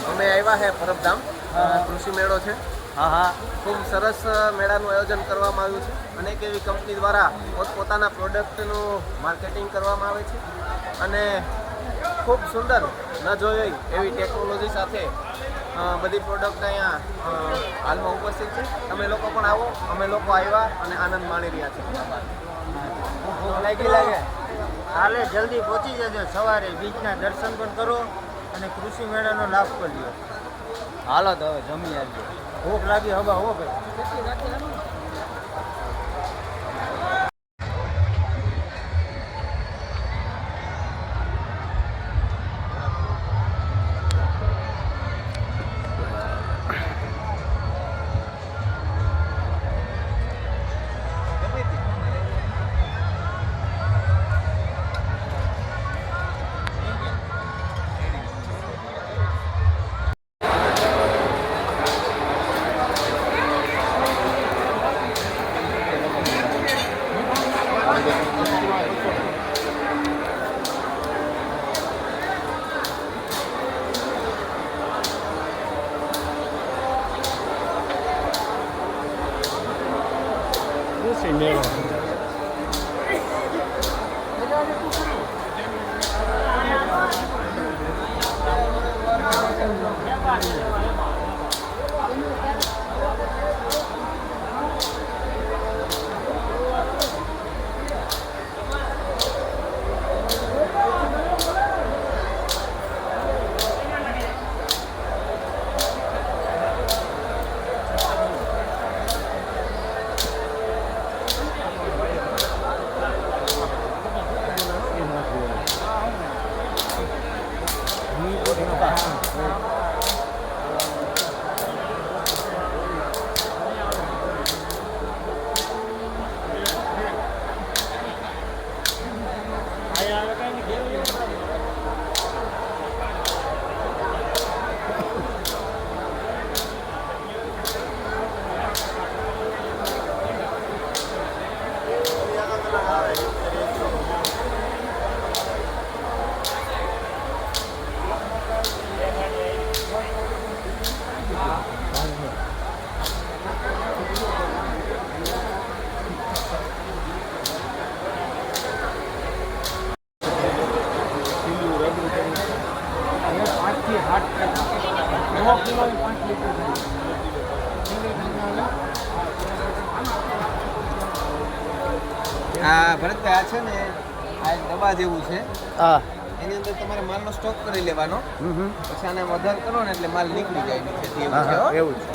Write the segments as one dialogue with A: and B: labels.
A: અમે આવ્યા છે પરબધામ, કૃષિ મેળો છે. ખૂબ સરસ મેળાનું આયોજન કરવામાં આવ્યું છે. અનેક એવી કંપની દ્વારા પોતપોતાના પ્રોડક્ટનું માર્કેટિંગ કરવામાં આવે છે અને ખૂબ સુંદર ન જોઈ એવી ટેકનોલોજી સાથે બધી પ્રોડક્ટ અહીંયા હાલમાં ઉપસ્થિત છે. તમે લોકો પણ આવો. અમે લોકો આવ્યા અને આનંદ માણી રહ્યા છીએ.
B: લાગે કાલે જલ્દી પહોંચી જજો. સવારે બીચના દર્શન પણ કરો અને કૃષિ મેળાનો લાભ કરી લો. હાલો તો હવે જમી આવજો. ભૂખ લાગી હવા હો ભાઈ.
A: આ ભરતભાઈ આ છે ને, આ એક દવા જેવું છે. એની અંદર તમારે માલનો સ્ટોક કરી લેવાનો. પછી આને વધાર કરો ને એટલે માલ નીકળી જાય નીચેથી. એવું છે.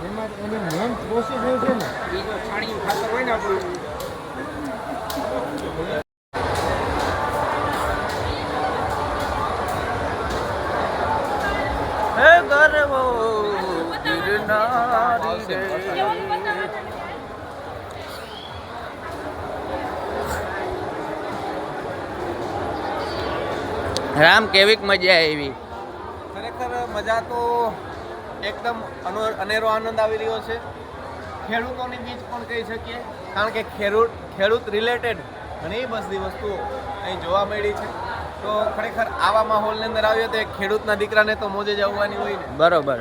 B: એમાં એની મેન પ્રોસેસ હોય છે ને,
A: એ જો છાણિયું ખાતર હોય ને આપણું,
B: હે ગરવો ગિરનારી રે. રામ કેવીક મજા આવી?
A: ખરેખર મજા તો એકદમ અનેરો આનંદ આવી રહ્યો છે. ખેડૂતોની બીજ પણ કહી શકીએ, કારણ કે ખેડૂત રિલેટેડ ઘણી બધી વસ્તુઓ અહીં જોવા મળી છે. તો ખરેખર આવા માહોલની અંદર આવ્યો તો એક ખેડૂતના દીકરાને તો મોજે જ આવવાની હોય ને.
B: બરોબર.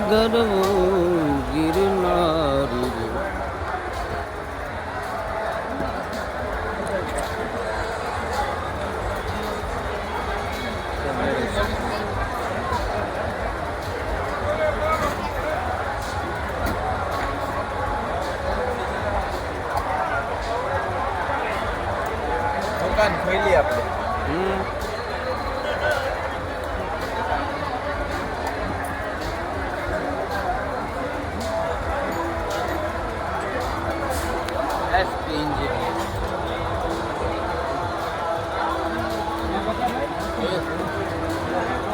B: ગરવો ગિરનારી રે.
A: દુકાન ખોલી આપણે.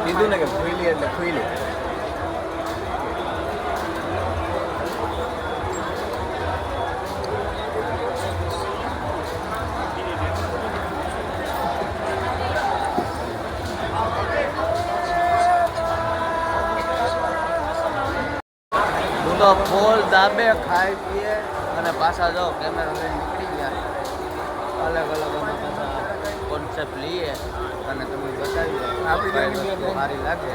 A: કીધું ને કે ખોઈલી એટલે ખોઈલી.
C: તો ફૂલ દાબે ખાઈ પીએ અને પાછા જાઓ કેમેરા લઈને નીકળી ગયા અલગ અલગ અમે પાછા કોન્સેપ્ટ લઈએ અને તમે બતાવીએ આપણી સારી લાગે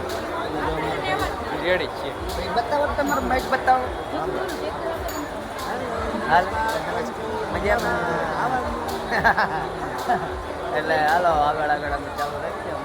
C: રેડી છીએ બતાવો તમારું બાઇક બતાવો હાલ મજામાં એટલે હાલો આગળ આગળ અમે ચાલુ રાખીએ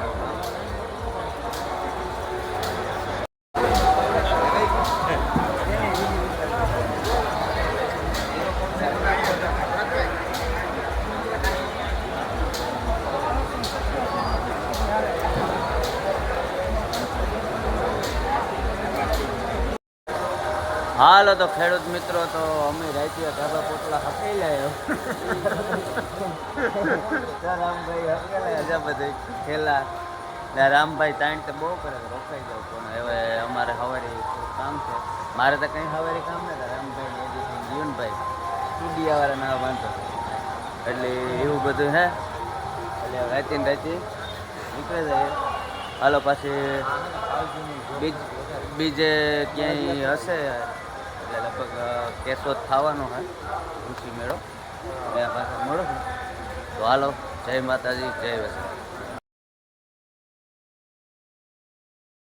C: હાલો તો ખેડૂત મિત્રો તો અમે રાઈતિયા ધાબા પોટલા હકાઈ લાયો રામભાઈ હકેલા હજા બધે ખેલા રામભાઈ તાણ તો બહુ કરે રોકાઈ જાવ પણ હવે અમારે સવારે કામ છે મારે તો કંઈ સવારે કામ નથી રામભાઈ એડિટિંગ જીવનભાઈ સ્ટુડિયાવાળા ના વાંધો એટલે એવું બધું હે એટલે રાતી નીકળી જાય હાલો પાછી બીજે ક્યાંય હશે એટલે લગભગ કેશોદ થવાનો હોય કૃષિ મેળો ત્યાં પાછળ મળો તો હાલો જય માતાજી જય વસંત